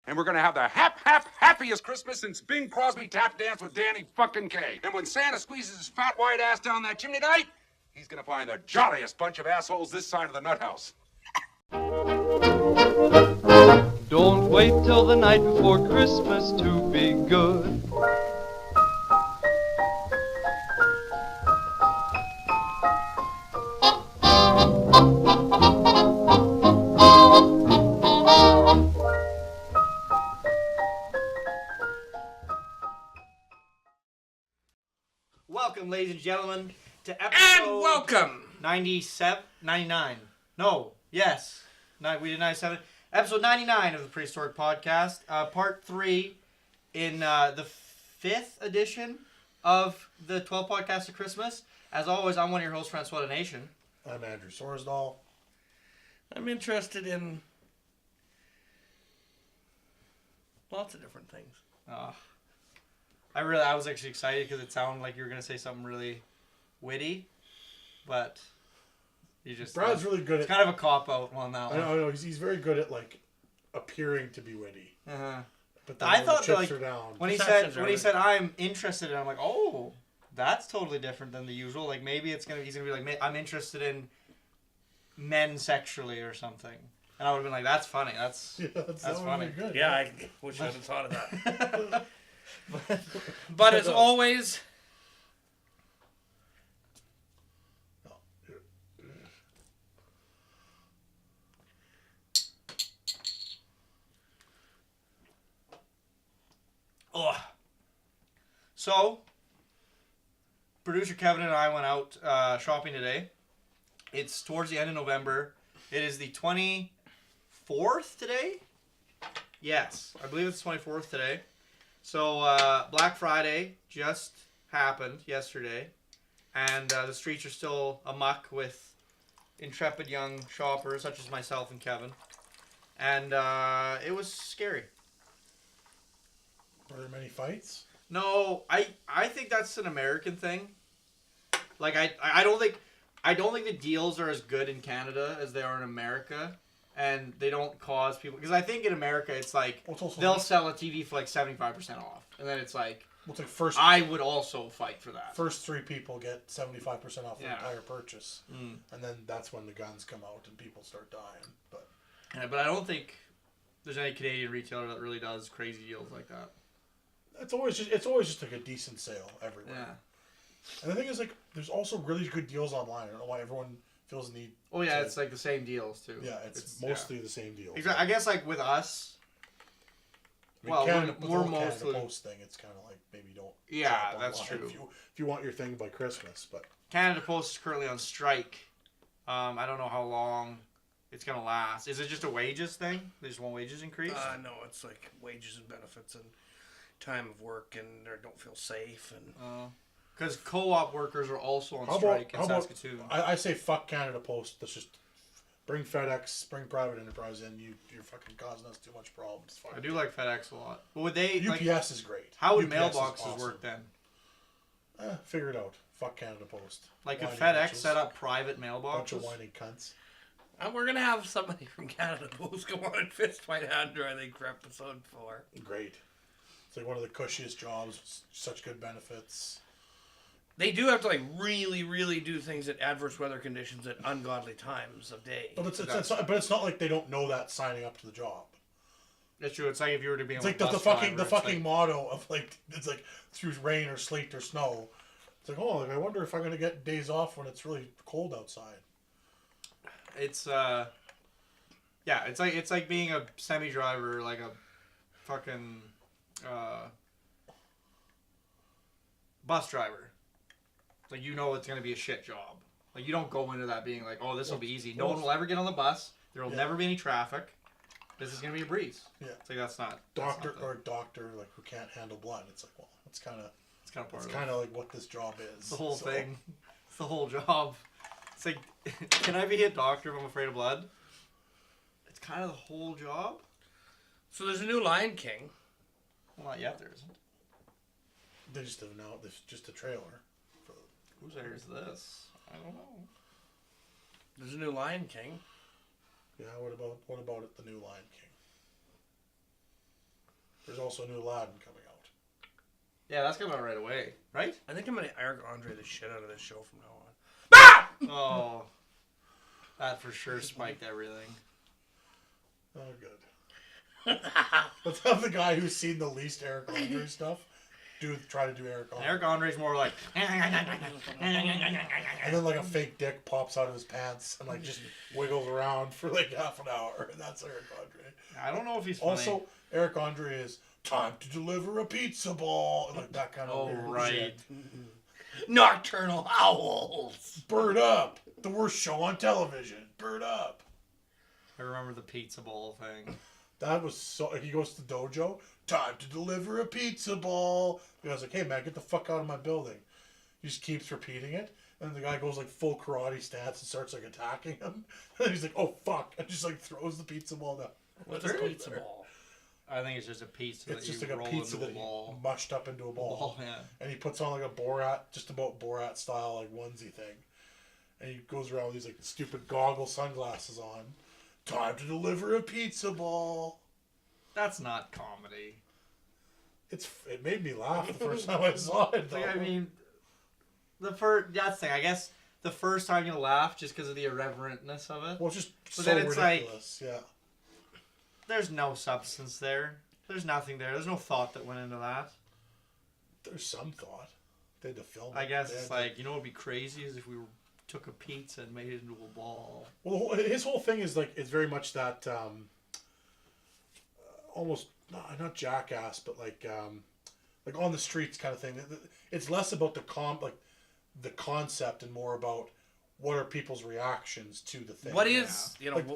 And we're gonna have the happiest Christmas since Bing Crosby tap danced with Danny fucking Kaye. And when Santa squeezes his fat white ass down that chimney tonight, he's gonna find the jolliest bunch of assholes this side of the nut house. Don't wait till the night before Christmas to be good. Welcome, ladies and gentlemen, to episode... And welcome! 97? 99. No. Yes. We did 97. Episode 99 of the Prehistoric Podcast. Part 3 in the 5th edition of the 12 Podcasts of Christmas. As always, I'm one of your hosts, Francois the Nation. I'm Andrew Sorsdahl. I'm interested in lots of different things. I was actually excited because it sounded like you were going to say something really witty, but you just... Brad's really good it's at... kind of a cop-out on that one. I know, he's very good at, like, appearing to be witty. Uh-huh. But then I thought, the like, chips are down. when he said, I'm interested in, I'm like, oh, that's totally different than the usual. Like, maybe he's going to be like, I'm interested in men sexually or something. And I would have been like, that's funny. That's funny. Good. Yeah, I wish I'd have thought of that. But as always... Oh. So, producer Kevin and I went out shopping today. It's towards the end of November. It is the 24th today? Yes, I believe it's 24th today. So, Black Friday just happened yesterday. And the streets are still amok with intrepid young shoppers, such as myself and Kevin. And it was scary. Were there many fights? No, I think that's an American thing. Like I don't think the deals are as good in Canada as they are in America, and they don't cause people, because I think in America it's like they'll sell a TV for like 75% off, and then it's like, I would also fight for that. First 3 people get 75% off the entire purchase, and then that's when the guns come out and people start dying. But I don't think there's any Canadian retailer that really does crazy deals like that. It's always just like a decent sale everywhere. Yeah. And the thing is, like, there's also really good deals online. I don't know why everyone feels the need. Oh yeah, it's like the same deals too. Yeah, it's mostly the same deals. Exactly. I guess like with us. With the Canada Post thing, it's kind of like maybe don't. Yeah, that's true. If you want your thing by Christmas, but Canada Post is currently on strike. I don't know how long it's gonna last. Is it just a wages thing? They just want wages increased? No, it's like wages and benefits and time of work, and they don't feel safe, and because co-op workers are also on strike in Saskatoon. I say fuck Canada Post. Let's just bring FedEx, bring private enterprise in. You're fucking causing us too much problems. I do like FedEx a lot. But would they? UPS is great. How would mailboxes work then? Figure it out. Fuck Canada Post. Like if FedEx set up private mailboxes? Bunch of whining cunts. We're gonna have somebody from Canada Post come on and fist fight Andrew, I think, for episode 4. Great. It's like one of the cushiest jobs. Such good benefits. They do have to like really, really do things at adverse weather conditions at ungodly times of day. But it's not like they don't know that signing up to the job. That's true. It's like if you were to be on the fucking motto of like, it's like through rain or sleet or snow. It's like, I wonder if I'm gonna get days off when it's really cold outside. It's it's like being a semi driver, like a fucking bus driver. Like, you know it's going to be a shit job. Like, you don't go into that being like, oh, this will be easy. No one will ever get on the bus. There will never be any traffic. This is going to be a breeze. Yeah. It's like, that's not... Doctor, like, who can't handle blood. It's like, well, it's kind of like what this job is. The whole thing. It's the whole job. It's like, can I be a doctor if I'm afraid of blood? It's kind of the whole job. So there's a new Lion King. Well, not yet, there isn't. They just have now. There's just a trailer. Whose airs this? I don't know. There's a new Lion King. Yeah. What about it? The new Lion King. There's also a new Aladdin coming out. Yeah, that's coming out right away, right? I think I'm gonna Eric Andre the shit out of this show from now on. Oh, that for sure spiked everything. Oh, good. Let's have the guy who's seen the least Eric Andre stuff try to do Eric Andre. Eric Andre's more like. And then like a fake dick pops out of his pants and like just wiggles around for like half an hour. And that's Eric Andre. I don't know if he's funny. Also, Eric Andre is time to deliver a pizza ball. And like that kind of weird right. shit. Nocturnal owls. Bird Up. The worst show on television. Bird Up. I remember the pizza bowl thing. That was so... He goes to the dojo. Time to deliver a pizza ball. The guy's like, hey, man, get the fuck out of my building. He just keeps repeating it. And the guy goes, like, full karate stance and starts, like, attacking him. And he's like, oh, fuck. And just, like, throws the pizza ball down. What's a pizza ball? I think it's just a pizza It's that just you like a roll pizza into that a ball. he mushed up into a ball. Yeah. And he puts on, like, a Borat, just about Borat style, like, onesie thing. And he goes around with these, like, stupid goggle sunglasses on. Time to deliver a pizza ball. That's not comedy. It made me laugh the first time I saw it, though. Like, I mean, that's the thing. I guess the first time you laugh just because of the irreverentness of it. Well, it's just But so then it's ridiculous. Yeah. There's no substance there. There's nothing there. There's no thought that went into that. There's some thought. They had to film it. I guess They it's had to- like, you know what would be crazy is if we took a pizza and made it into a ball. Well, his whole thing is like it's very much that almost not jackass, but like on the streets kind of thing. It's less about the concept and more about what are people's reactions to the thing. What is, you know, Like,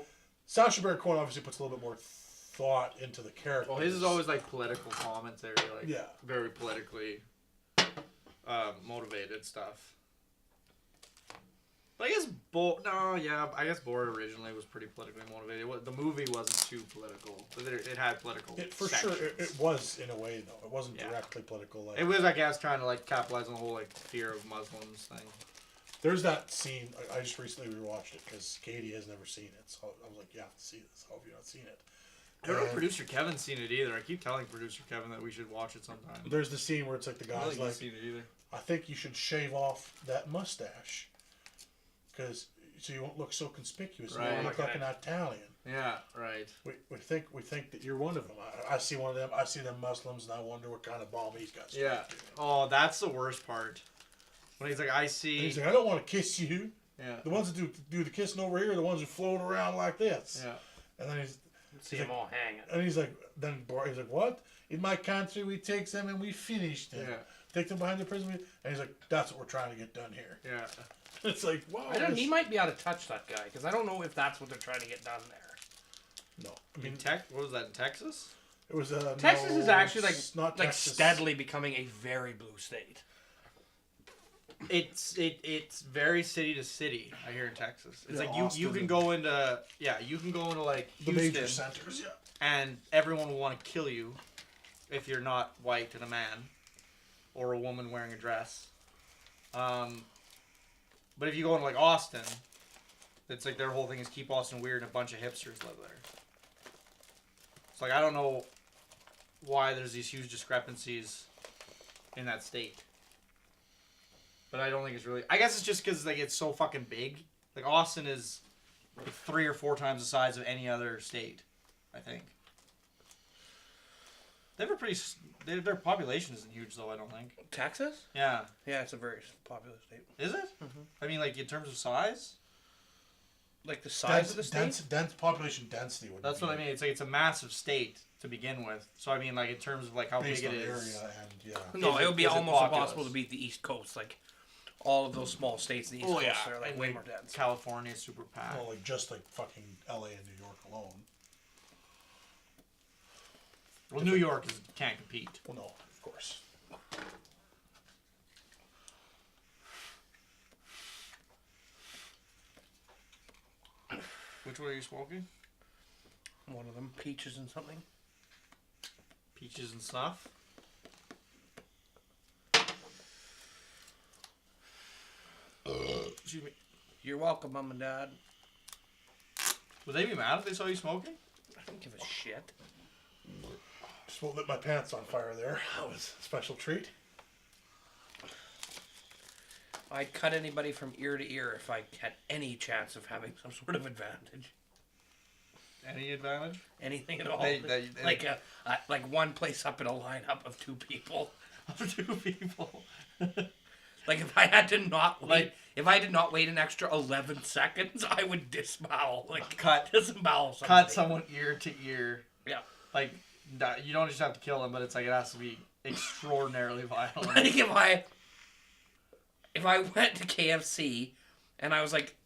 Sacha Baron Cohen obviously puts a little bit more thought into the character. Well, his is always like political commentary, like Yeah. very politically motivated stuff. But I guess I guess Borat originally was pretty politically motivated. The movie wasn't too political, but it had political. For sections. sure, it was in a way though. It wasn't Yeah. directly political. Like, It was, I guess, trying to like capitalize on the whole like fear of Muslims thing. there's that scene. I just recently rewatched it because Katie has never seen it, so I was like, "Yeah, see this. How have you not seen it?" I don't know if And producer Kevin's seen it either. I keep telling producer Kevin that we should watch it sometime. there's the scene where it's like the I don't guy's think like, he's seen it either. I think you should shave off that mustache, because so you won't look so conspicuous. Right. You won't look like Okay. an Italian. Yeah, right. We think that you're one of them. I see one of them. I see them Muslims, and I wonder what kind of bomb he's got. Yeah. Oh, that's the worst part. When he's like, I see. And he's like, I don't want to kiss you. Yeah. The ones that do the kissing over here are the ones who float around like this. Yeah. And then he's see them all hanging. and he's like, he's like, what? In my country, we take them and we finish them. Yeah. Take them behind the prison. And he's like, that's what we're trying to get done here. Yeah. It's like, wow. He might be able to touch that guy because I don't know if that's what they're trying to get done there. No, I mean, What was that, in Texas? it was Texas no, is actually it's not like Texas. steadily becoming a very blue state. It's very city to city. I hear in Texas. It's Yeah, like you Austin can go into like the Houston, major centers. Yeah. and everyone will want to kill you if you're not white and a man, or a woman wearing a dress. But if you go into like Austin, it's like their whole thing is keep Austin weird, and a bunch of hipsters live there. It's like I don't know why there's these huge discrepancies in that state. But I don't think it's really. I guess it's just because like it's so fucking big. Like Austin is like 3 or 4 times the size of any other state, I think. They have a pretty. Their population isn't huge though. I don't think. Texas? Yeah. Yeah, it's a very popular state. Is it? Mhm. I mean, like in terms of size. Like the size of the state? Dense population density. Would That's what I mean. It's like it's a massive state to begin with. So I mean, like in terms of like how Based big on it is. area and yeah. No, Is it would be is almost populous? impossible to beat the East Coast. Like all of those small states in the East Coast are like and way like, more dense. California is super packed. Well, like just like fucking LA and New York alone. Well, New York can't compete. Well, no, of course. Which one are you smoking? One of them, peaches and something. Peaches and snuff. Excuse me. You're welcome, Mom and Dad. Would they be mad if they saw you smoking? I don't give a shit. Just won't lit my pants on fire there. That was a special treat. I'd cut anybody from ear to ear if I had any chance of having some sort of advantage. Any advantage? Anything at all. They- Like one place up in a lineup of two people. Two people. Like if I had to not wait, if I did not wait an extra 11 seconds, I would disembowel. Like disembowel somebody. Cut someone ear to ear. Yeah. Like, you don't just have to kill them, but it's like it has to be extraordinarily violent. Like if I went to KFC and I was like,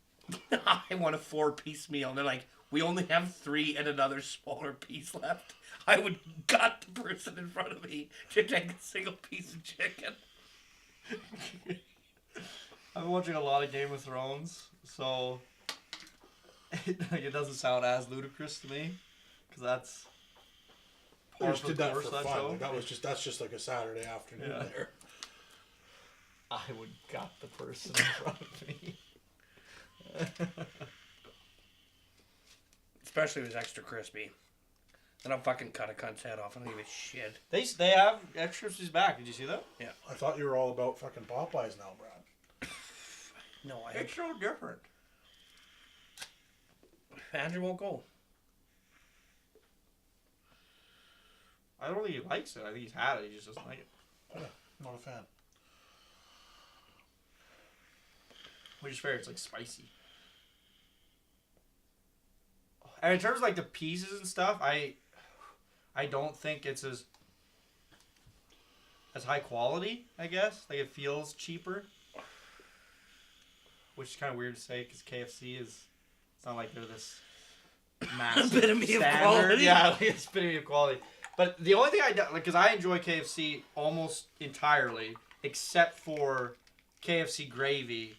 I want a 4-piece meal, and they're like, we only have 3 and another smaller piece left, I would gut the person in front of me to take a single piece of chicken. I've been watching a lot of Game of Thrones, so it doesn't sound as ludicrous to me, because that's They just did that for fun. show. Like, that's just like a Saturday afternoon Yeah. there. I would gut the person in front of me. Especially if it's extra crispy. Then I'll fucking cut a cunt's head off. I don't give a shit. They have extra crispies back. Did you see that? Yeah. I thought you were all about fucking Popeyes now, Brad. No, It's so different. Andrew won't go. I don't think he likes it. I think he's had it. He just doesn't like it. Yeah, not a fan. Which is fair. It's like spicy. And in terms of like the pieces and stuff, I don't think it's as high quality. I guess like it feels cheaper, which is kind of weird to say because KFC is. It's not like they're this massive Epitome of standard. quality. Yeah, like it's epitome of quality. But the only thing I don't, like, because I enjoy KFC almost entirely, except for KFC gravy,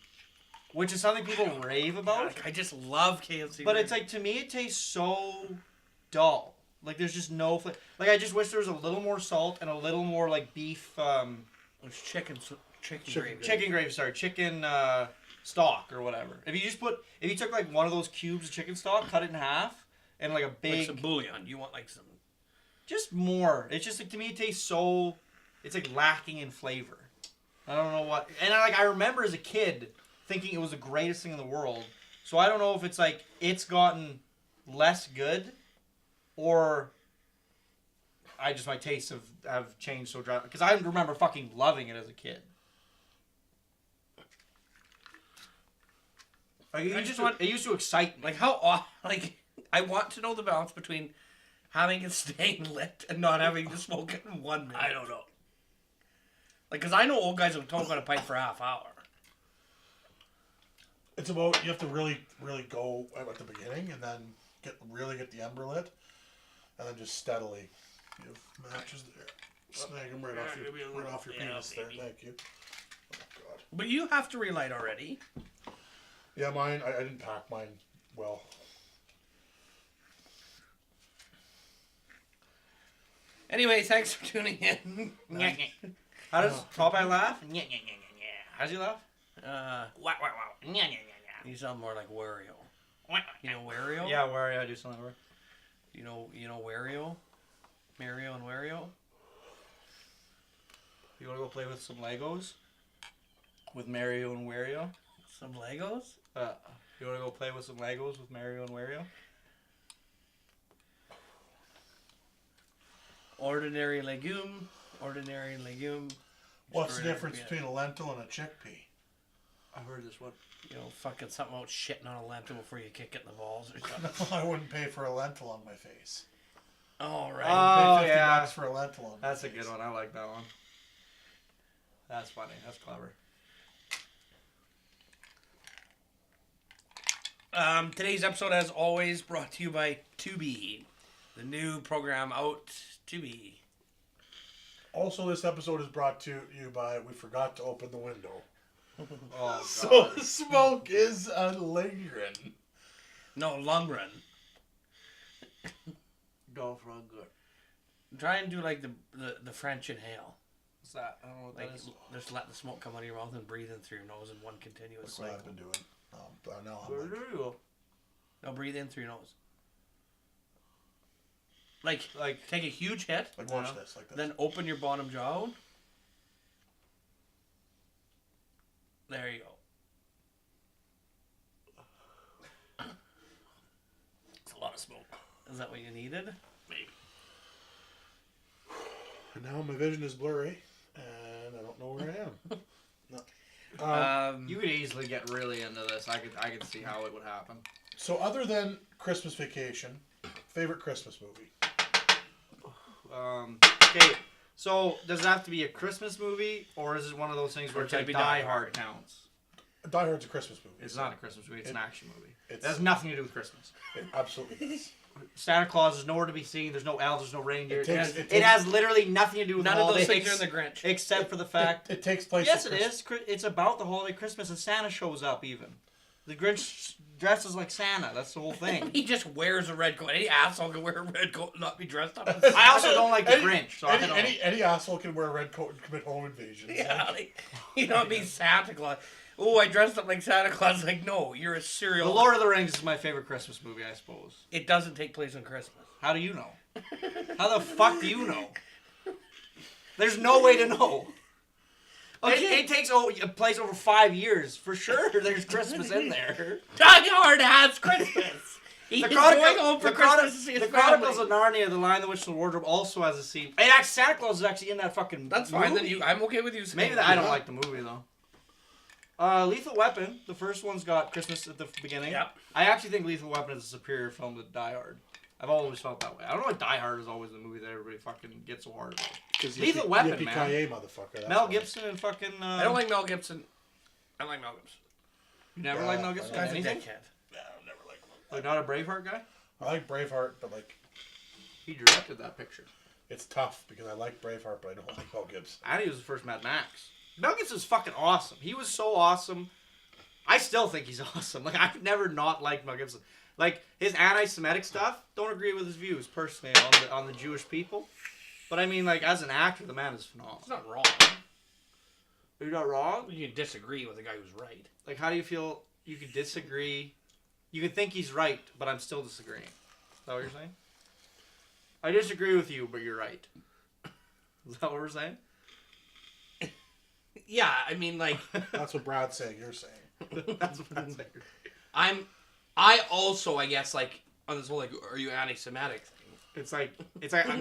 which is something people rave about. Like, I just love KFC. But it's like, to me, it tastes so dull. Like, there's just no flavor. Like, I just wish there was a little more salt and a little more, like, beef, It's chicken gravy. chicken gravy, sorry, chicken, stock or whatever. If you took, like, one of those cubes of chicken stock, cut it in half, and, like, a big... Like some bouillon. You want, like, some... Just more. It's just, like, to me, it tastes so... It's, like, lacking in flavor. I don't know what... And, I remember as a kid thinking it was the greatest thing in the world. So I don't know if it's, like, it's gotten less good... Or my tastes have changed so drastically. Because I remember fucking loving it as a kid. Like, it used to excite me. Like, like, I want to know the balance between having it staying lit and not having to smoke it in 1 minute. I don't know. Like, because I know old guys who don't got a pipe for a half hour. It's about, you have to really, really go at the beginning and then get the ember lit. And then just steadily give matches there. Snag them right off your penis there. Thank you. Oh, God. But you have to relight already. Yeah, mine, I didn't pack mine well. Anyway, thanks for tuning in. How does Popeye laugh? How does he laugh? You sound more like Wario. You know Wario? Yeah, where I do something over. You know Wario? Mario and Wario? You want to go play with some Legos? With Mario and Wario? Some Legos? You want to go play with some Legos with Mario and Wario? Ordinary legume. What's the difference between a lentil and a chickpea? I've heard this one. You know, fucking something about shitting on a lentil before you kick it in the balls or something. I wouldn't pay for a lentil on my face. All right. I would pay $50 for a lentil on my That's a face. good one. I like that one. That's funny. That's clever. Today's episode, as always, brought to you by Tubi, the new program out Tubi. Also, this episode is brought to you by we forgot to open the window. Oh, So the smoke is lingering. No, lung run. Golf run good. Try and do like the French inhale. What's that? I don't know what Like that is. just let the smoke come out of your mouth and breathe in through your nose in one continuous That's what cycle. I've been doing. Now Where I'm do you go? No, breathe in through your nose. Like take a huge hit. Like watch this, like this. Then open your bottom jaw out. There you go. It's a lot of smoke. Is that what you needed? Maybe. And now my vision is blurry, and I don't know where I am. No. You could easily get really into this. I could see how it would happen. So other than Christmas Vacation, favorite Christmas movie? Okay, so does it have to be a Christmas movie, or is it one of those things where it's can like it be Die Die Hard counts? Die Hard's a Christmas movie. It's not a Christmas movie. It's an action movie. It it's- has nothing to do with Christmas. It absolutely is. Santa Claus is nowhere to be seen. There's no elves. There's no reindeer. It It has literally nothing to do with None the of those holiday, things are in the Grinch. except for the fact. It takes place. Yes, at it Christmas. is. It's about the holiday Christmas, and Santa shows up even. The Grinch dresses like Santa. That's the whole thing. He just wears a red coat. Any asshole can wear a red coat and not be dressed up. I also don't like the Grinch. So Any asshole can wear a red coat and commit home invasions. Yeah, like, you know, be Santa Claus. Oh, I dressed up like Santa Claus. Like, no, you're a serial. The Lord of the Rings is my favorite Christmas movie, I suppose. It doesn't take place on Christmas. How do you know? How the fuck do you know? There's no way to know. Okay. It takes place over 5 years. For sure, there's Christmas in there. Die Hard has Christmas. He's going home for Christmas to see his the family. Chronicles of Narnia, The Lion, the Witch, and the Wardrobe also has a scene. And actually, Santa Claus is actually in that fucking That's fine. movie. Then I'm okay with you saying Maybe that. I don't like the movie, though. Lethal Weapon, the first one's got Christmas at the beginning. Yep. I actually think Lethal Weapon is a superior film to Die Hard. I've always felt that way. I don't know why Die Hard is always the movie that everybody fucking gets so hard about. Lethal Weapon, man. Yippee-ki-yay, motherfucker. That's Mel why. Gibson and fucking... I don't like Mel Gibson. I like Mel Gibson. You never Yeah, liked Mel Gibson? I Guy's a Anything? dickhead. Yeah, I've never liked him. Like, not a Braveheart guy? I like Braveheart, but like He directed that picture. it's tough because I like Braveheart, but I don't like Mel Gibson. And he was the first Mad Max. Mel Gibson's fucking awesome. He was so awesome. I still think he's awesome. Like, I've never not liked Mel Gibson. Like, his anti-Semitic stuff, don't agree with his views, personally, on the Jewish people. But, I mean, like, as an actor, the man is phenomenal. It's not wrong. You're not wrong? You can disagree with the guy who's right. Like, how do you feel you could disagree? You could think he's right, but I'm still disagreeing. Is that what you're saying? I disagree with you, but you're right. Is that what we're saying? Yeah, I mean, like, That's what Brad's saying. You're saying. That's what I'm saying. I also, I guess, like, on this whole, like, are you anti-Semitic thing? It's like,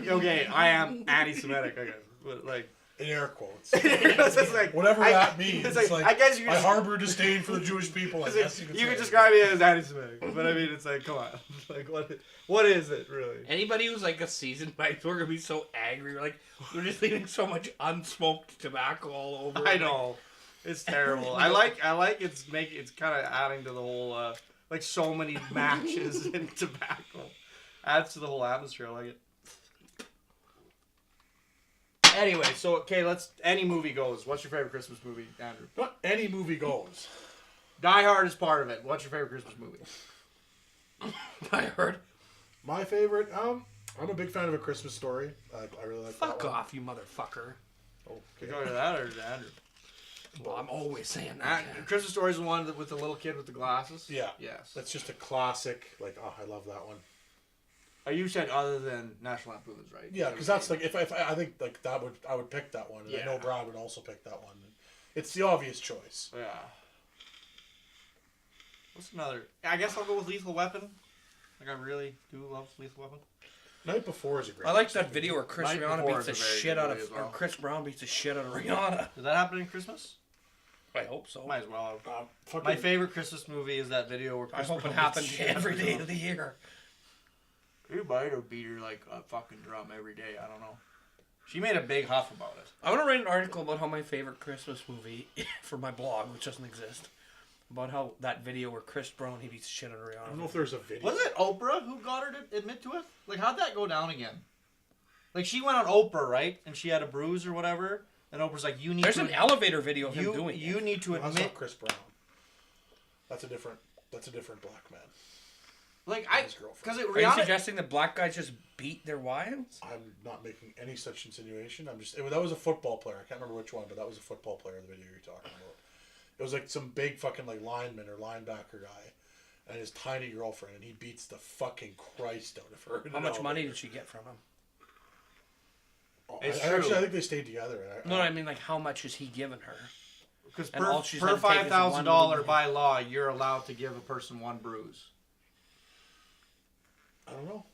okay, I am anti-Semitic, I guess. But, like... In air quotes. it's like, Whatever that means. It's like, I I guess you I just... harbor disdain for the Jewish people. I guess you could You say. could describe me as anti-Semitic, but I mean, it's like, come on, like, what is it really? Anybody who's like a seasoned pipe, we're gonna be so angry. We're like, we're just leaving so much unsmoked tobacco all over. I know, it's terrible. I like it's kind of adding to the whole like so many matches in tobacco adds to the whole atmosphere. I like it. Anyway, so okay, any movie goes. What's your favorite Christmas movie, Andrew? Not any movie goes. Die Hard is part of it. What's your favorite Christmas movie? I heard. My favorite. I'm a big fan of A Christmas Story. I really like Fuck that one. off, you motherfucker. You Okay. going to that or to Andrew? Well, I'm always saying that. Christmas Story is the one with the little kid with the glasses. Yeah. Yes. That's just a classic. Like, oh, I love that one. You said other than National Lampoon's, right? Yeah, because that's like if I think like that I would pick that one. And I know Yeah. Brad would also pick that one. It's the obvious choice. Yeah. What's another? I guess I'll go with Lethal Weapon. Like, I really do love Lethal Weapon. Night Before is a great. I like that video where Chris Night Rihanna Before beats is the a very shit good out movie of, as well. or Chris Brown beats the shit out of Rihanna. Did that happen in Christmas? I hope so. Might as well. Fucking, My favorite Christmas movie is that video where I Chris hope it Brown happens beats the shit every out of day Rihanna. of the year. He might have beat her like a fucking drum every day. I don't know. She made a big huff about it. I want to write an article about how my favorite Christmas movie for my blog, which doesn't exist, about how that video where Chris Brown he beats the shit out of Rihanna. I don't know if there's a video. Was it Oprah who got her to admit to it? Like, how'd that go down again? Like, she went on Oprah, right? And she had a bruise or whatever. And Oprah's like, you need There's to... an elevator video of him you, doing you it. need to No, that's admit... not Chris Brown. That's a different black man. Like, His girlfriend. because it Are you Rihanna... suggesting that black guys just beat their wives? I'm not making any such insinuation. That was a football player. I can't remember which one, but that was a football player in the video you're talking about. It was like some big fucking like lineman or linebacker guy, and his tiny girlfriend, and he beats the fucking Christ out of her. How much money did she get from him? Oh, It's actually, true. I think they stayed together. No, I mean, like, how much has he given her? Because And all she's per had to take is one $5,000 little- by law, you're allowed to give a person one bruise. I don't know.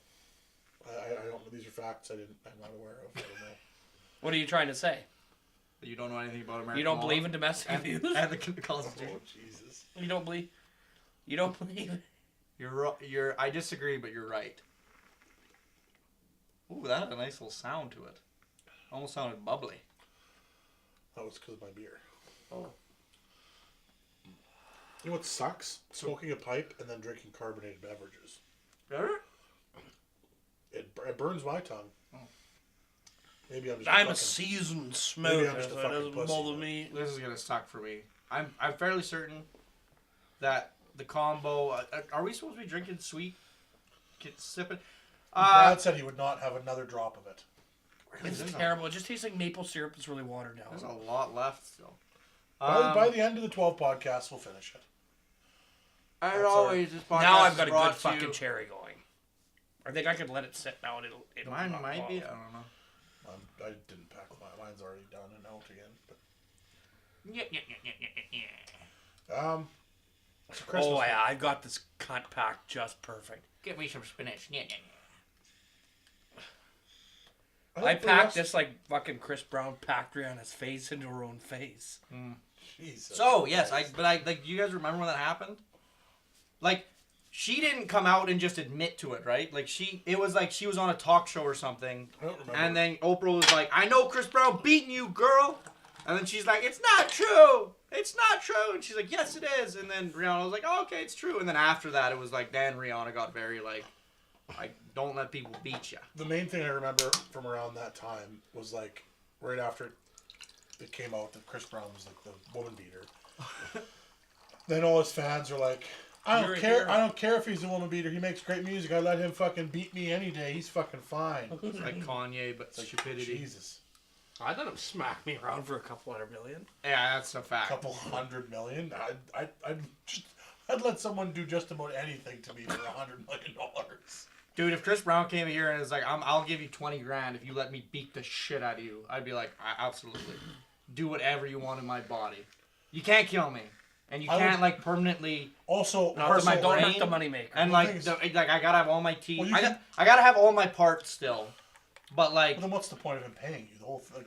I don't know. These are facts I'm not aware of. I don't know. What are you trying to say? You don't know anything about American You don't law? believe in domestic and, abuse? and the Constitution. Oh, Jesus. You don't believe? You don't believe? You're. I disagree, but you're right. Ooh, that had a nice little sound to it. Almost sounded bubbly. That was because of my beer. Oh. You know what sucks? Smoking a pipe and then drinking carbonated beverages. It burns my tongue. Maybe I'm just. I'm fucking, a seasoned maybe smoker, I'm just a so it fucking doesn't pussy, bother but- me. This is gonna suck for me. I'm fairly certain that the combo. Are we supposed to be drinking sweet? Sipping. Brad said he would not have another drop of it. It's terrible. It just tastes like maple syrup that's really watered down. There's a lot left still. By the end of the 12 podcasts, we'll finish it. As That's always, this podcast Now I've got is a good brought to fucking you- cherry going. I think I could let it sit now and it'll Mine knock might be. I off. don't know. I didn't pack mine. Mine's already done and out again. But so Christmas. Oh yeah, I got this cunt packed just perfect. Give me some spinach. I I think the packed rest- this like fucking Chris Brown packed Rihanna's face into her own face. Jesus. So yes, like. You guys remember when that happened? Like, she didn't come out and just admit to it, right? Like it was like she was on a talk show or something, I don't remember. and then Oprah was like, "I know Chris Brown beating you, girl," and then she's like, "It's not true. It's not true," and she's like, "Yes, it is." And then Rihanna was like, "Oh, okay, it's true." And then after that, it was like then Rihanna got very like, don't let people beat you. The main thing I remember from around that time was like right after it came out that Chris Brown was like the woman beater. Then all his fans are like, I You're don't a care. hero. I don't care if he's a woman beater. He makes great music. I let him fucking beat me any day. He's fucking fine. It's like Kanye, but stupidity. Jesus. I let him smack me around for a couple $100 million. Yeah, that's a fact. Couple $100 million. I'd let someone do just about anything to me for $100 million. Dude, if Chris Brown came here and was like, I'll give you 20 grand if you let me beat the shit out of you, I'd be like, absolutely. Do whatever you want in my body. You can't kill me. And you I can't, would- like, permanently Also, hurt my Don't hurt brain. the moneymaker. And, Well, like, the thing I gotta have all my teeth. Well, you I can- gotta have all my parts still. But, like, But then what's the point of him paying you? The whole like,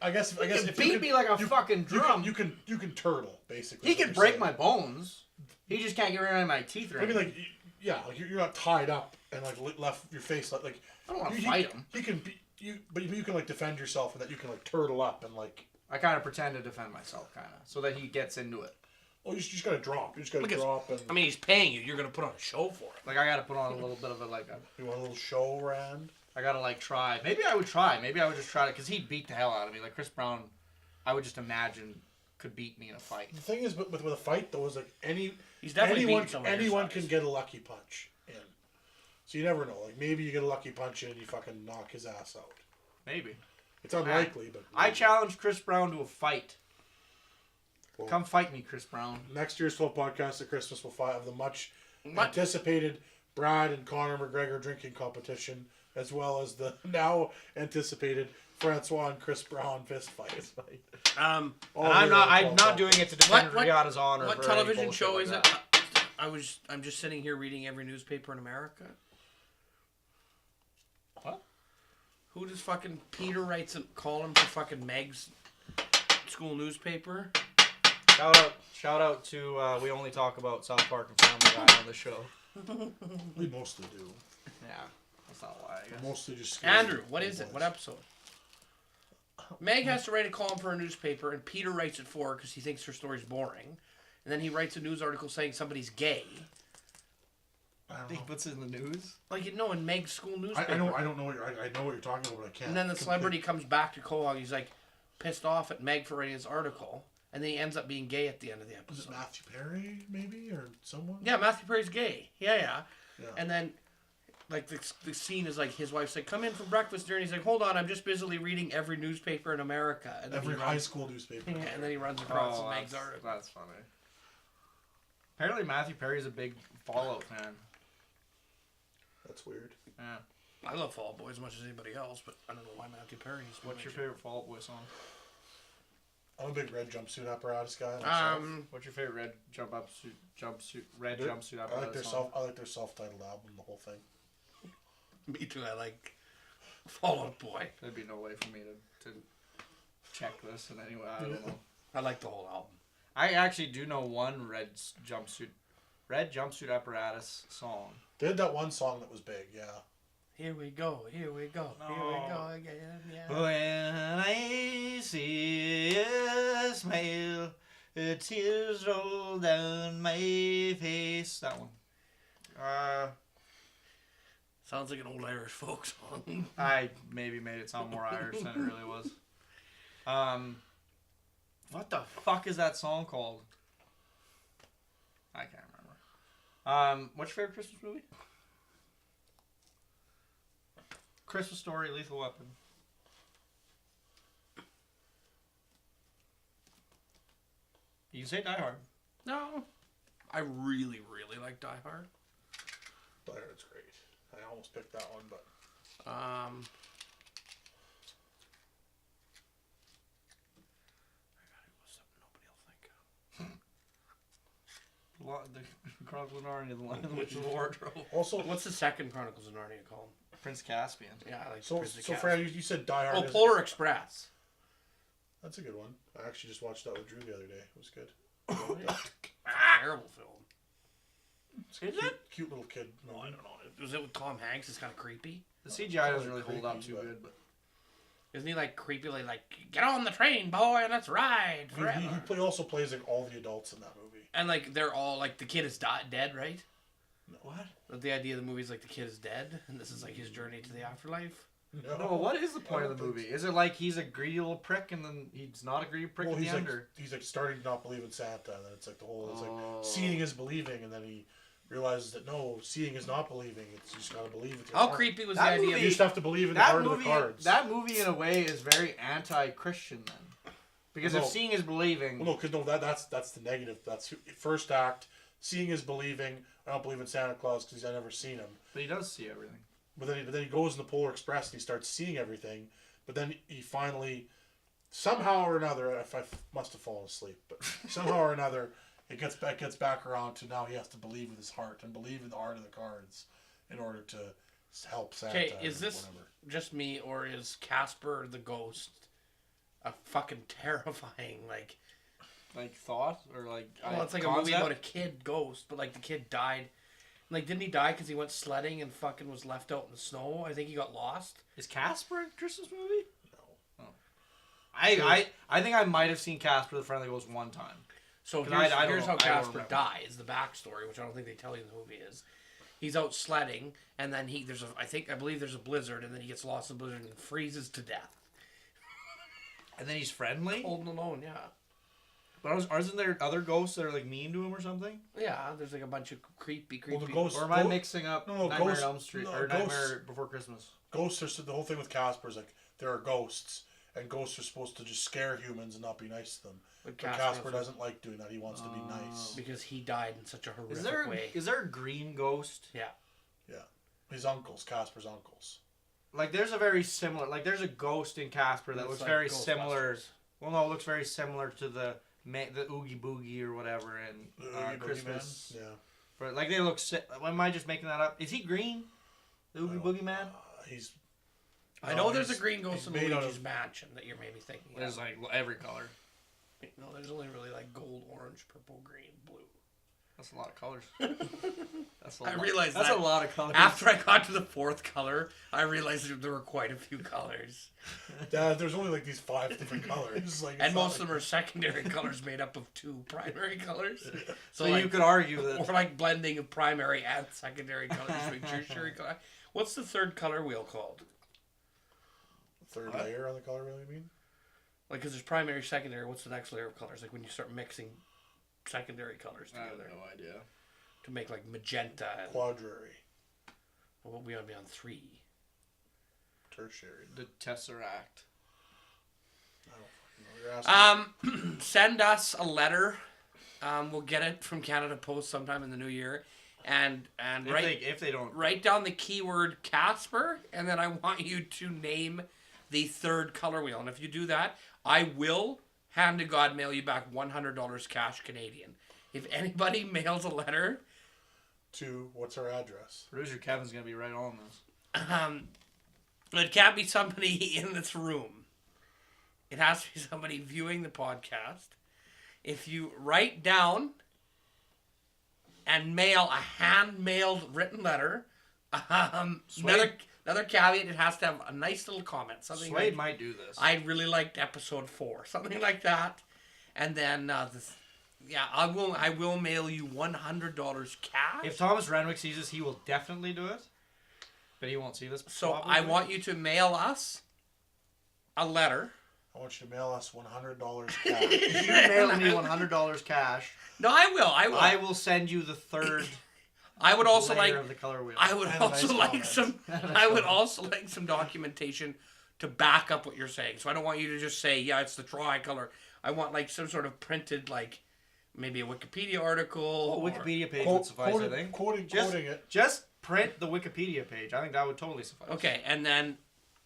I guess he if can you beat could- me like a fucking drum. You can turtle basically. He is what can you're break saying. my bones. He just can't get rid of my teeth or I mean, anything. like, yeah, like you're not tied up and like left your face like. I don't wanna he- fight him. He can be you, but you can like defend yourself and that you can like turtle up and like. I kind of pretend to defend myself, kind of, so that he gets into it. Oh, you just gotta drop. You just gotta Look at- drop and. I mean, he's paying you. You're gonna put on a show for it. Like, I gotta put on a little bit of a, like, you want a little show, Rand? I gotta, like, try. Maybe I would try. Maybe I would just try it, because he'd beat the hell out of me. Like, Chris Brown, I would just imagine, could beat me in a fight. The thing is, with a fight though, is like He's definitely anyone beaten someone your anyone size. can get a lucky punch in. So you never know. Like maybe you get a lucky punch in and you fucking knock his ass out. Maybe. It's unlikely, but I maybe. challenge Chris Brown to a fight. Well, Come fight me, Chris Brown. next year's 12 podcast at Christmas will have the much What? anticipated Brad and Conor McGregor drinking competition, as well as the now anticipated Francois and Chris Brown fist fight. Um, All And I'm here not. on I'm 12 not doing it to defend What- Rihanna's honor. what for any television bullshit show like is that. it? I'm just sitting here reading every newspaper in America. What? Who does fucking Peter writes a column for fucking Meg's school newspaper? Shout out to we only talk about South Park and Family Guy on the show. We mostly do. Yeah, that's not why. I guess. Mostly just. Andrew, what is it? What episode? Meg has to write a column for a newspaper, and Peter writes it for her because he thinks her story's boring. And then he writes a news article saying somebody's gay. I don't He know. puts it in the news. Like, you know, in Meg's school newspaper. I don't know what I know what you're talking about, but I can't. And then the celebrity comes back to Quahog. He's like pissed off at Meg for writing his article, and then he ends up being gay at the end of the Was it episode. Matthew Perry, maybe, or someone? Yeah, Matthew Perry's gay. Yeah. Yeah. And then, like, the scene is like his wife's like, "Come in for breakfast, dear," and he's like, "Hold on, I'm just busily reading every newspaper in America." And then Every he high runs, school newspaper. and then he runs across Meg's article. That's funny. Apparently Matthew Perry's a big Fallout fan. That's weird. Yeah. I love Fall Out Boy as much as anybody else, but I don't know why Matthew Perry's. What's your favorite Fall Out Boy song? I'm a big red jumpsuit apparatus guy. Myself. What's your favorite red jumpsuit apparatus I like their song? I like their self-titled album, the whole thing. Me too. I like Fall Out Boy. There'd be no way for me to check this in any way. I don't know. I like the whole album. I actually do know one red jumpsuit apparatus song. They had that one song that was big, yeah. Here we go, here we go, here we go again, yeah. When I see you smile, tears roll down my face. That one. Sounds like an old Irish folk song. I maybe made it sound more Irish than it really was. What the fuck is that song called? I can't remember. What's your favorite Christmas movie? Christmas Story, Lethal Weapon. You can say Die Hard. No. I really, really like Die Hard. Die Hard's great. I almost picked that one, but I gotta go with something nobody will think of. The Chronicles of Narnia, The Lion, the Witch, and the Wardrobe. also What's the second Chronicles of Narnia called? Prince Caspian. Yeah, I like so Prince of so Caspian. Fran, you said Die Hard. Oh, is- Polar Express. That's a good one. I actually just watched that with Drew the other day. It was good. Terrible film. Is it? Cute little kid. No, I don't know. Was it with Tom Hanks? It's kind of creepy. The CGI doesn't really hold up too good, but Isn't he like creepily like, get on the train, boy, and let's ride forever? He also plays like all the adults in that movie. And like they're all like the kid is dead, right? What? But the idea of the movie is like the kid is dead, and this is like his journey to the afterlife. no. What is the point of the movie? Is it like he's a greedy little prick, and then he's not a greedy prick Well, at the he's end? like or? he's like starting to not believe in Santa, and then it's like the whole it's like seeing is believing, and then he realizes that no, seeing is not believing. It's you just gotta believe with your How heart. creepy was That the idea You movie- just have to believe in the That heart of movie, the cards. that movie in a way is very anti-Christian then, because if No. seeing is believing, Well, no, because that's the negative. That's first act. Seeing is believing. I don't believe in Santa Claus because I've never seen him. but he does see everything. But then he goes in the Polar Express and he starts seeing everything. But then he finally, somehow or another, I must have fallen asleep, but somehow or another, it gets back around to now he has to believe with his heart and believe in the heart of the cards in order to help Santa. Okay, is or this whatever. just me, or is Casper the ghost a fucking terrifying, like... Like thought or like Well, it's like a movie about a kid ghost, but like the kid died. Like, didn't he die because he went sledding and fucking was left out in the snow? I think he got lost. Is Casper a Christmas movie? No. I think I might have seen Casper the Friendly Ghost one time. So 'Cause here's, I don't here's know- how I don't Casper remember. dies. The backstory, which I don't think they tell you in the movie, is he's out sledding, and then I believe there's a blizzard, and then he gets lost in the blizzard and freezes to death. And then he's friendly. Cold and alone, yeah. But isn't there other ghosts that are like mean to him or something? Yeah, there's like a bunch of creepy. Well, the ghosts. Or am I mixing up No, Nightmare Ghost- on Elm Street no, or Ghosts- Nightmare Before Christmas? Ghosts are the whole thing with Casper is like there are ghosts, and ghosts are supposed to just scare humans and not be nice to them. But Casper doesn't like doing that. He wants to be nice. because he died in such a horrific way. Is there a green ghost? Yeah. Yeah, his uncles, Casper's uncles. Like there's a very similar there's a ghost in Casper that It's looks like very similar. Ghostbusters. Well, no, it looks very similar to the Oogie Boogie or whatever in The Oogie Boogie Christmas. Man? Yeah. But like they look. Am I just making that up? Is he green? The Oogie No. Boogie Man? He's. I know there's a he's- green ghost he's in made out Luigi's of- Mansion that you're maybe thinking There's of. like every color. No, there's only really like gold, orange, purple, green, blue. That's a lot of colors. That's a I lot. realized That's that a lot of colors. After I got to the fourth color, I realized that there were quite a few colors. Dad, there's only like these 5 different colors. Like, And most of them are secondary colors made up of 2 primary colors. so like, you could argue that. or like blending of primary and secondary colors to make tertiary color. What's the third color wheel called? Third layer on the color wheel, you mean? Like, because there's primary, secondary. What's the next layer of colors? Like when you start mixing secondary colors I have together no idea. to make like magenta. And, Quadrary. well, we ought to be on 3. Tertiary. The Tesseract. I don't fucking know. You're asking. Send us a letter We'll get it from Canada Post sometime in the new year, and If they don't, write down the keyword Casper, and then I want you to name the third color wheel. And if you do that, I will hand to God mail you back $100 cash Canadian. If anybody mails a letter, To what's our address? producer Kevin's gonna be right on this. it can't be somebody in this room. It has to be somebody viewing the podcast. If you write down and mail a hand-mailed written letter, another caveat, it has to have a nice little comment. Something Slade like, might do this. I really liked episode 4. Something like that. And then, I will mail you $100 cash. If Thomas Renwick sees this, he will definitely do it. But he won't see this. So probably. I want you to mail us a letter. I want you to mail us $100 cash. If you mail me $100 cash, No, I will. I will send you the third. I would also layer like. of the color wheel. I would And a also nice like comment. some. I would also like some documentation to back up what you're saying. So I don't want you to just say, "Yeah, it's the tricolor." I want like some sort of printed, like maybe a Wikipedia article. A or- Wikipedia page would suffice, I think. Quoting Just- it. Just print the Wikipedia page. I think that would totally suffice. Okay, and then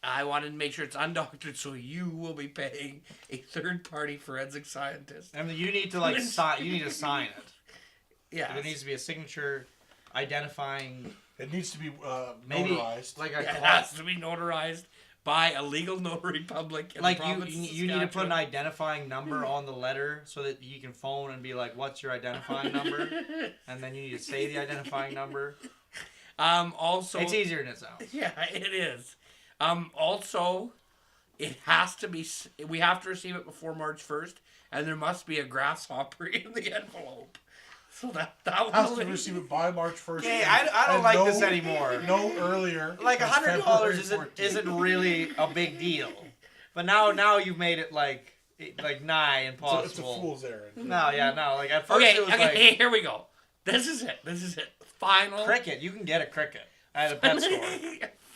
I wanted to make sure it's undoctored, so you will be paying a third-party forensic scientist. And then you need to like sign. You need to sign it. Yeah, There needs to be a signature identifying. It needs to be Maybe notarized. like a it has to be notarized by a legal notary public. In like the you province of you need to put an Saskatchewan. identifying number on the letter so that you can phone and be like, "What's your identifying number?" And then you need to say the identifying number. Also, It's easier than it sounds. yeah, it is. Also, it has to be. We have to receive it before March 1st, and there must be a grasshopper in the envelope. So that Has will to receive it by March 1st. Okay, I don't and like this anymore. No earlier. Like than $100 February isn't 14th. isn't really a big deal, but now you've made it like nigh impossible. It's a fool's errand. No, yeah, no. Like at first Okay, it was okay, like hey, here we go. This is it. Final. cricket. You can get a cricket at a pet store.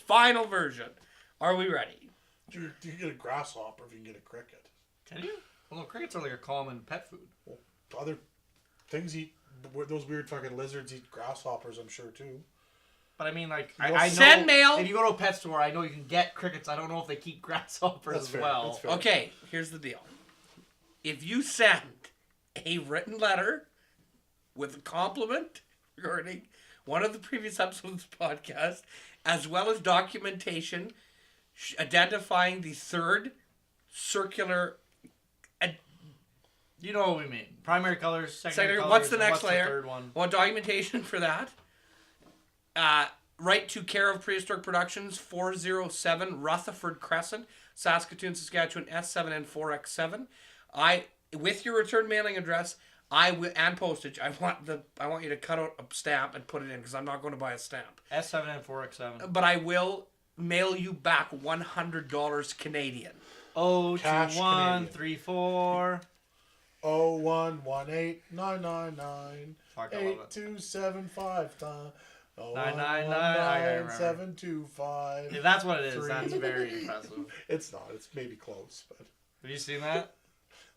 Final version. Are we ready? You can get a grasshopper if you can get a cricket. Can you? Well, no, crickets are like a common pet food. Other things eat. Those weird fucking lizards eat grasshoppers, I'm sure too. But I mean, like, You I know send mail. if you go to a pet store, I know you can get crickets. I don't know if they keep grasshoppers That's as fair, well. that's fair. Okay, here's the deal. If you send a written letter with a compliment regarding one of the previous episodes of the podcast, as well as documentation identifying the third circular. You know what we mean. Primary colors, secondary colors. What's the and next what's layer? The third one? Want documentation for that? Write to care of Prehistoric Productions, 407 Rutherford Crescent, Saskatoon, Saskatchewan, S7N4X7. With your return mailing address, and postage. I want you to cut out a stamp and put it in because I'm not going to buy a stamp. S7N4X7. But I will mail you back $100 Canadian. Cash 02134. 0118999 Fuck, I love it. 8275 999, 725. If that's what it is, Three. that's very impressive. It's not. It's maybe close, but Have you seen that?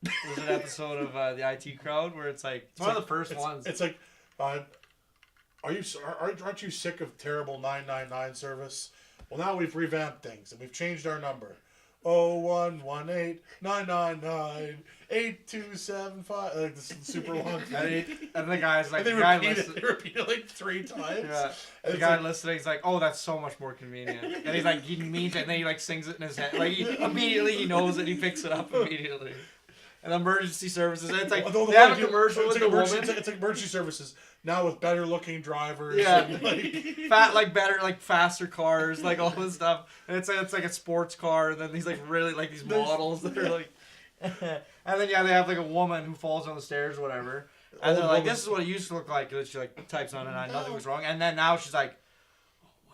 There's an episode of the IT Crowd where it's like, it's one of the first ones. It's like, aren't you sick of terrible 999 service? Well, now we've revamped things and we've changed our number. 01189998275. Like this super long. And the guy's like, And they the guy repeat listens. it. They repeat it like 3 times. Yeah. And The it's guy like- listening, he's like, "Oh, that's so much more convenient." And he's like, he means it, and then he like sings it in his head. Like immediately he knows it, he picks it up immediately. And emergency services, and it's like Although they have a like, commercial it's with like the emergency, woman. It's like emergency services now with better looking drivers. Yeah, and, like, better, like faster cars, like all this stuff. And it's like a sports car. And then these like really like these models that are like, and then they have like a woman who falls down the stairs or whatever. And they're Old like, woman. "This is what it used to look like." And she like types on it, and nothing was wrong. And then now she's like,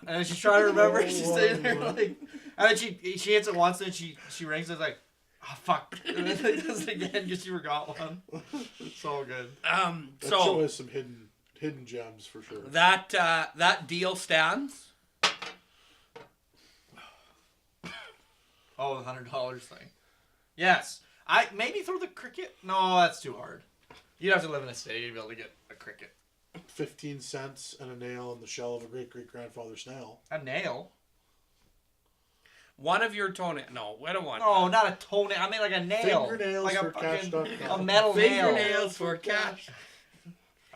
and then she's trying to remember. She's sitting there like, and then she hits it once, and she rings. And it's like, oh fuck, and then like, does it again because she forgot one. It's so good. that show So has some hidden gems for sure. that deal stands. Oh, the $100 thing. Yes, I maybe throw the cricket. No, that's too hard. You'd have to live in a city to be able to get a cricket. 15 cents and a nail in the shell of a great-great-grandfather snail. A nail? One of your toenails. No, I don't want No, not a toenail. I mean like a nail. Fingernails like for a fucking, cash.com. a metal nail. fingernails for cash.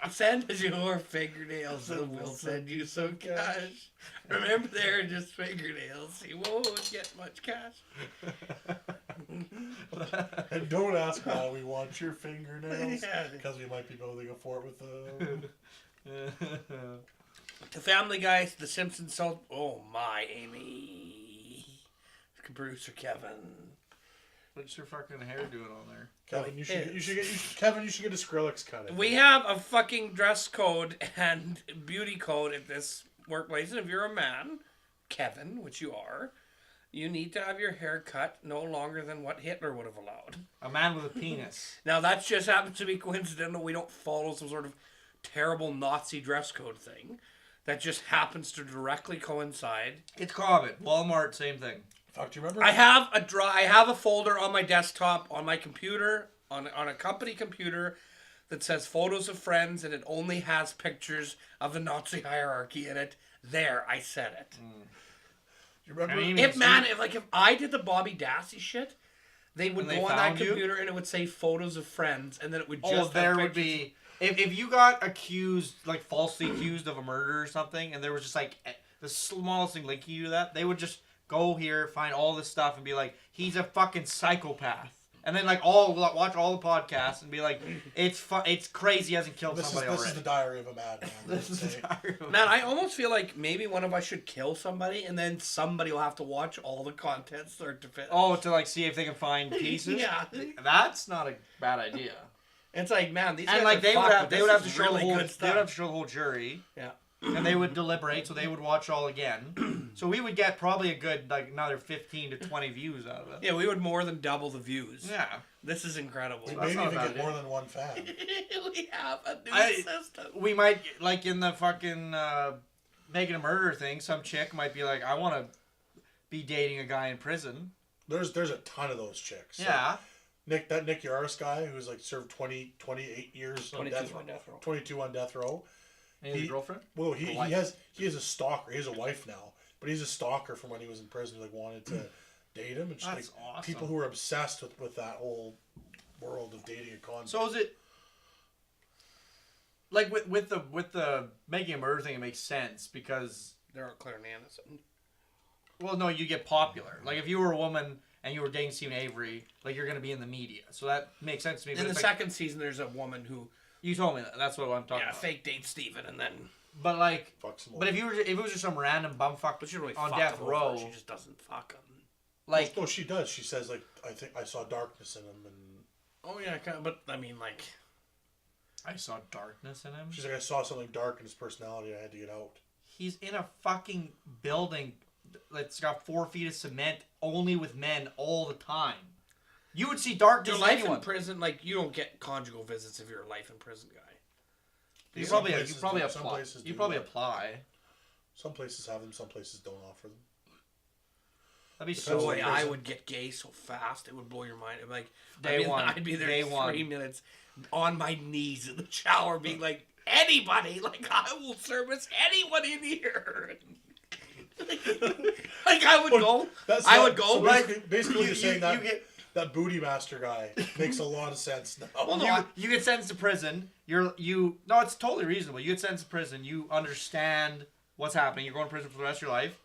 Send us your fingernails and we'll send you some cash. Remember, they're just fingernails. You won't get much cash. And don't ask why we want your fingernails. Yeah. Because we might be building a fort with them. The Family Guy, The Simpsons, oh my, Amy. Producer Kevin. What's your fucking hair doing on there? Kevin, you should get a Skrillex cut. We have a fucking dress code and beauty code at this workplace, and if you're a man, Kevin, which you are, you need to have your hair cut no longer than what Hitler would have allowed. A man with a penis. Now, that just happens to be coincidental. We don't follow some sort of terrible Nazi dress code thing. That just happens to directly coincide. It's common. Walmart, same thing. Fuck, do you remember? I have a folder on my desktop, on my computer, on a company computer, that says photos of friends, and it only has pictures of the Nazi hierarchy in it. There, I said it. You remember? I mean, If I did the Bobby Dassey shit, they would And go they on that found you? computer and it would say photos of friends, and then it would just Oh, have there would pictures. be... If you got accused, like falsely accused of a murder or something, and there was just like the smallest thing linking you to that, they would just go here, find all this stuff, and be like, he's a fucking psychopath. And then like watch all the podcasts and be like, it's crazy he hasn't killed somebody This already. is the diary of a madman. This is the diary of a Man, I almost feel like maybe one of us should kill somebody, and then somebody will have to watch all the content start to finish. Oh, to like see if they can find pieces? Yeah. That's not a bad idea. It's like, man, these And guys like are they would fucked, have but they would this have to is show really the whole good they would have stuff. to show the whole jury. Yeah. And they would deliberate, so they would watch all again. So we would get probably a good like another 15 to 20 views out of it. Yeah, we would more than double the views. Yeah. This is incredible. We That's maybe not even a bad get idea. more than one fan. We have a new I- system. We might like in the fucking making a murder thing. Some chick might be like, I want to be dating a guy in prison. There's a ton of those chicks. So Yeah. Nick Yaris guy who's like served 28 years on 22 death on death row. 22 on death row. And his girlfriend. Well, A he wife. has a stalker. He has a wife now, but he's a stalker from when he was in prison. He like wanted to date him, and just That's like awesome. people who are obsessed with that whole world of dating a concept. So is it like with the making a murder thing? It makes sense because They're all Claire and Anderson. well, no, you get popular. Like if you were a woman and you were dating Stephen Avery, like you're gonna be in the media, so that makes sense to me. In But the it's like, second season, there's a woman who, you told me that. That's what I'm talking about. fake dates Steven, and then... But like, Fucks him but up. if it was just some random bumfuck But she really on fuck death him over. row, She just doesn't fuck him. like no, she does. She says like I think I saw darkness in him, and Oh, yeah, but, I mean, like... I saw darkness in him. she's like I saw something dark in his personality. I had to get out. He's in a fucking building that's got 4 feet of cement, only with men all the time. You would see darkness Your in life anyone. in prison, like, you don't get conjugal visits if you're a life in prison guy. You Some probably places do, some apply. places You do probably that. apply. Some places have them. Some places don't offer them. That'd be Depends so on Boy, the weird. I prison. would get gay so fast, it would blow your mind. Like, Day one. I'd be there Day in 3 one. minutes on my knees in the shower being like, anybody, like, I will service anyone in here. Like, I would go. I would go. So Like, basically, what you're saying that you get that booty master guy makes a lot of sense now. Well, no, you get sentenced to prison. No, it's totally reasonable. You get sentenced to prison. You understand what's happening. You're going to prison for the rest of your life.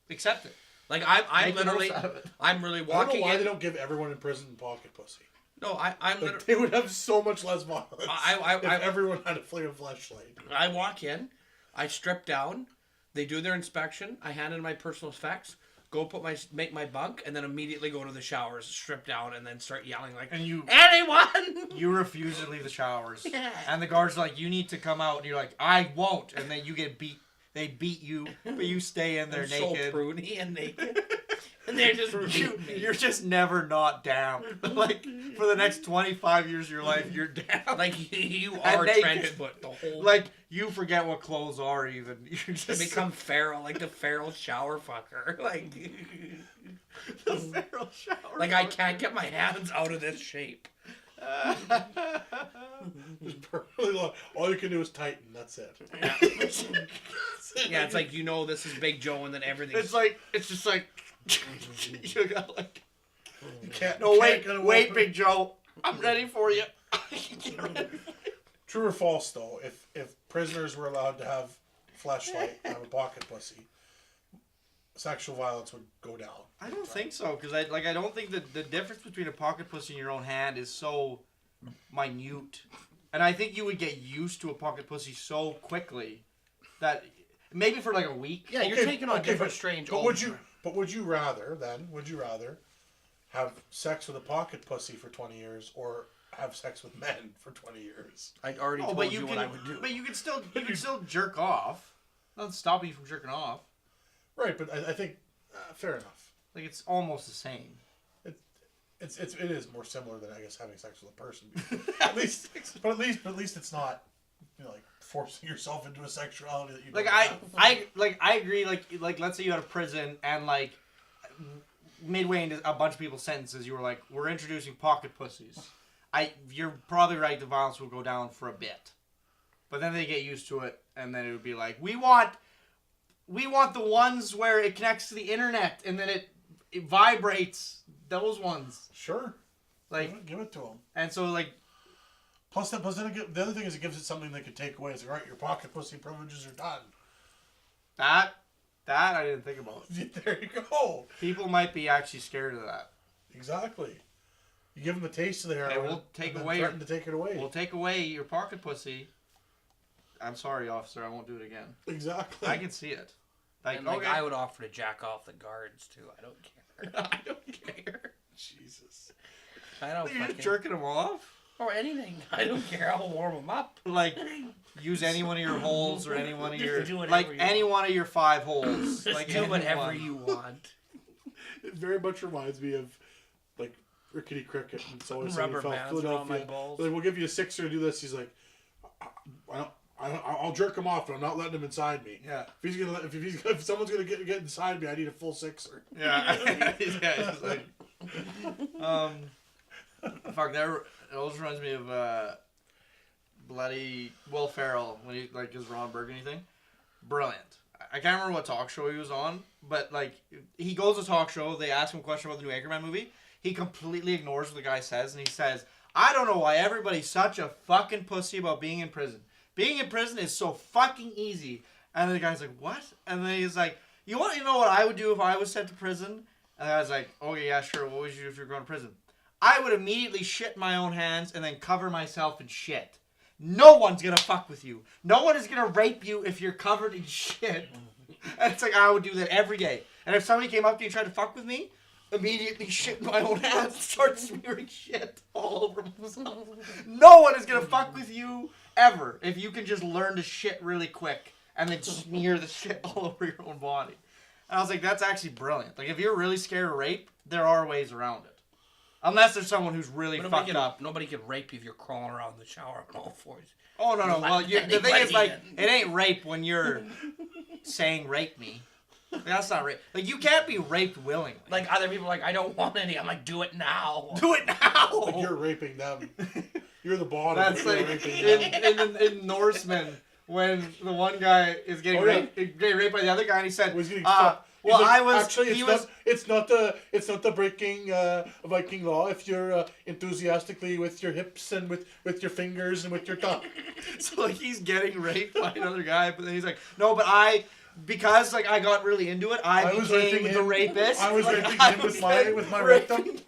Accept it. like I'm Make the most literally, out of it. I'm really I don't walking know why in. they don't give everyone in prison pocket pussy. No, I'm Like, literally. they would have so much less violence I- if I- everyone had a flame of flashlight. I walk in, I strip down, they do their inspection, I hand in my personal effects, go make my bunk, and then immediately go to the showers, strip down, and then start yelling like, And you anyone! you refuse to leave the showers. Yeah. And the guard's like, you need to come out. And you're like, I won't. And then you get beat. They beat you, but you stay in there They're so naked. pruny and naked. And they're just You're just never not down. Like, for the next 25 years of your life, you're down. like you And are naked. trench foot the whole Like, you forget what clothes are even. You're to just become feral, like the feral shower fucker. Like, the feral shower. like I can't get my hands out of this shape. really long. All you can do is tighten. That's it. Yeah, it's like, this is Big Joe, and then everything. It's just like you got like. You can't. No, you wait, can't wait, open. Big Joe. I'm ready for you. True or false, though, if prisoners were allowed to have fleshlight and have a pocket pussy, sexual violence would go down. I don't think so, because I don't think that the difference between a pocket pussy in your own hand is so minute, and I think you would get used to a pocket pussy so quickly that maybe for like a week. Yeah, you're taking on different strange. But would you rather have sex with a pocket pussy for 20 years or have sex with men for 20 years? I already told you what I would do. But you can still jerk off. Nothing stopping you from jerking off. Right, but I think fair enough. Like it's almost the same. It is more similar than I guess having sex with a person. at least it's not like forcing yourself into a sexuality that you don't have. I agree. Like let's say you had a prison and like midway into a bunch of people's sentences, you were like, we're introducing pocket pussies. You're probably right. The violence will go down for a bit, but then they get used to it, and then it would be like, we want the ones where it connects to the internet and then it vibrates. Those ones. Sure. Like give it to them. And so like. Plus then the other thing is it gives it something they could take away. It's like, all right, your pocket pussy privileges are done. That I didn't think about. There you go. People might be actually scared of that. Exactly. You give them the taste of the heroin. We'll take it away. We'll take away your pocket pussy. I'm sorry, officer. I won't do it again. Exactly. I can see it. Like, and okay. I would offer to jack off the guards too. I don't care. I don't care. Jesus. I don't. You're just jerking them off. Or anything. I don't care. I'll warm them up. Like, use any one of your holes or any one of your do any one of your 5 holes. Like do whatever you want. It very much reminds me of like Rickety Cricket and so Rubber bands around my balls. Like, we'll give you a sixer to do this. He's like, I'll jerk him off, but I'm not letting him inside me. Yeah. If someone's gonna get inside me, I need a full sixer. Yeah. Yeah. It's like, fuck that. It always reminds me of bloody Will Ferrell when he like his Ron Burgundy thing. Brilliant. I can't remember what talk show he was on, but like he goes to a talk show. They ask him a question about the new Anchorman movie. He completely ignores what the guy says, and he says, "I don't know why everybody's such a fucking pussy about being in prison. Being in prison is so fucking easy." And the guy's like, "What?" And then he's like, "You want to know what I would do if I was sent to prison?" And the guy's like, "Okay, yeah, sure. What would you do if you were going to prison?" "I would immediately shit my own hands and then cover myself in shit. No one's gonna fuck with you. No one is gonna rape you if you're covered in shit." And it's like, I would do that every day. And if somebody came up to you and tried to fuck with me, immediately shit in my own hands and start smearing shit all over myself. No one is gonna fuck with you ever if you can just learn to shit really quick and then smear the shit all over your own body. And I was like, that's actually brilliant. Like, if you're really scared of rape, there are ways around it. Unless there's someone who's really fucked up. Nobody can rape you if you're crawling around in the shower on all fours. Oh, no. Well, the thing is, like, it ain't rape when you're saying rape me. Like, that's not rape. Like, you can't be raped willingly. Like, other people are like, I don't want any. I'm like, do it now. Do it now. Like, you're raping them. You're the bottom. That's like in Norseman, when the one guy is getting raped by the other guy, and he said, well, it's not the breaking Viking law if you're enthusiastically with your hips and with your fingers and with your tongue. So like he's getting raped by another guy, but then he's like, no, but because like I got really into it, I became the rapist. I was raping him with my rectum.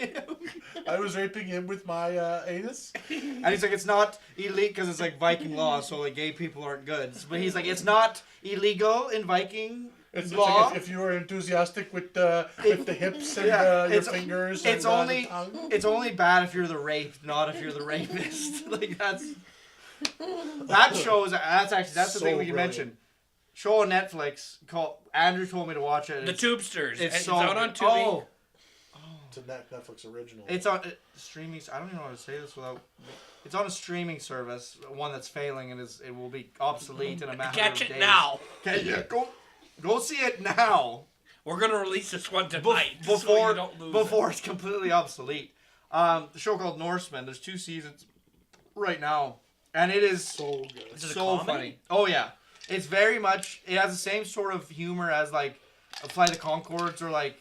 I was raping him with my anus. And he's like, it's not illegal because it's like Viking law, so like gay people aren't good. But he's like, it's not illegal in Viking. It's like if you were enthusiastic with the hips and your fingers. It's and only the tongue. It's only bad if you're the raped, not if you're the rapist. Like that's the So thing we can brilliant. mention. Show on Netflix called Andrew told me to watch it. The Tubesters. It's so out on Tubi. It's a Netflix original. It's on streaming. I don't even know how to say this without. It's on a streaming service, one that's failing, and it will be obsolete in a matter of days. Catch it now. Okay, go see it now. We're gonna release this one tonight before you don't lose it's completely obsolete. The show called Norseman. There's 2 seasons right now. And it is So good. Is it a so comedy? funny. Oh yeah, it's very much. It has the same sort of humor as like a Flight of the Conchords or like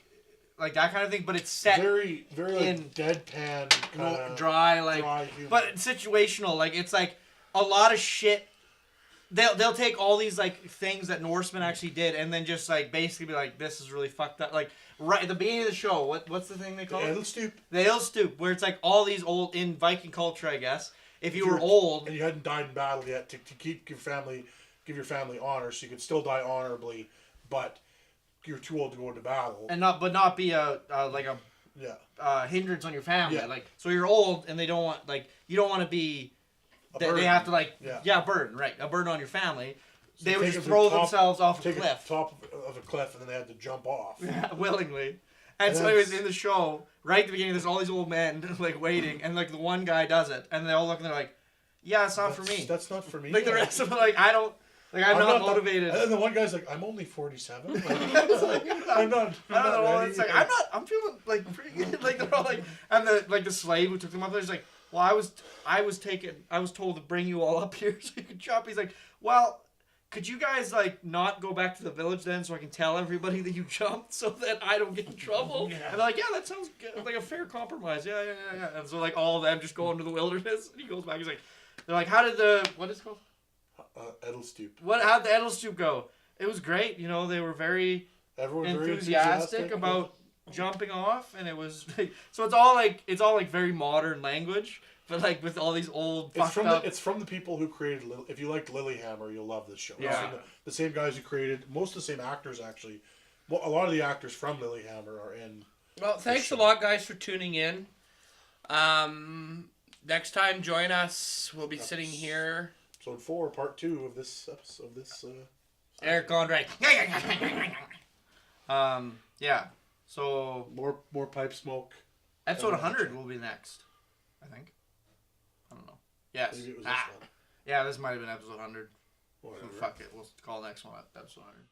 that kind of thing, but it's set Very, very like in deadpan, kind of dry, like, dry humor. but situational. Like it's like a lot of shit. They'll take all these like things that Norsemen actually did, and then just like basically be like, this is really fucked up. Like right at the beginning of the show, what's the thing they call it? It'll stoop. The Hill Stoop, where it's like all these old in Viking culture, I guess. If you were old, and you hadn't died in battle yet, to keep give your family honor, so you could still die honorably, but you're too old to go into battle. and not be a Yeah. hindrance on your family. Yeah. Like so, you're old, and they don't want like you don't want to be. They burden. have to like Yeah. burden, right? A burden on your family. So They would take just them throw to the top- themselves off a take cliff. it top of a cliff, and then they had to jump off. willingly. And And so it was that's- in the show, right at the beginning, there's all these old men like waiting, and like the one guy does it, and they all look and they're like, "Yeah, it's not for me." That's not for me. Like the rest of them, like I don't, like I'm not motivated. And then the one guy's like, "I'm only 47. Like, I'm not. I don't know. Ready. It's like I'm feeling like pretty good. Like they're all like, and the slave who took them up there's like, well, I was told to bring you all up here so you could jump. He's like, well, could you guys like not go back to the village then so I can tell everybody that you jumped so that I don't get in trouble? Yeah. And they're like, yeah, that sounds good. Like a fair compromise. Yeah. And so like all of them just go into the wilderness, and he goes back. He's like, they're like, how did what is it called? Edelstoop. How'd the Edelstoop go? It was great. You know, they were very Everyone's very enthusiastic about jumping off, and it was so it's all like very modern language, but like with all these old fucked up. It's from the people who created. If you liked Lilyhammer, you'll love this show. Yeah. It's from the same guys who created most of the same actors actually. Well, a lot of the actors from Lilyhammer are in. Well, thanks a lot, guys, for tuning in. Next time, join us. We'll be sitting here. Episode 4, part 2 of this episode. Eric Gondry. Yeah. So More pipe smoke. episode 100 will be next, I think. I don't know. Yes. Maybe it was this one. Yeah, this might have been episode 100. Whatever. Fuck it. We'll call the next one episode 100.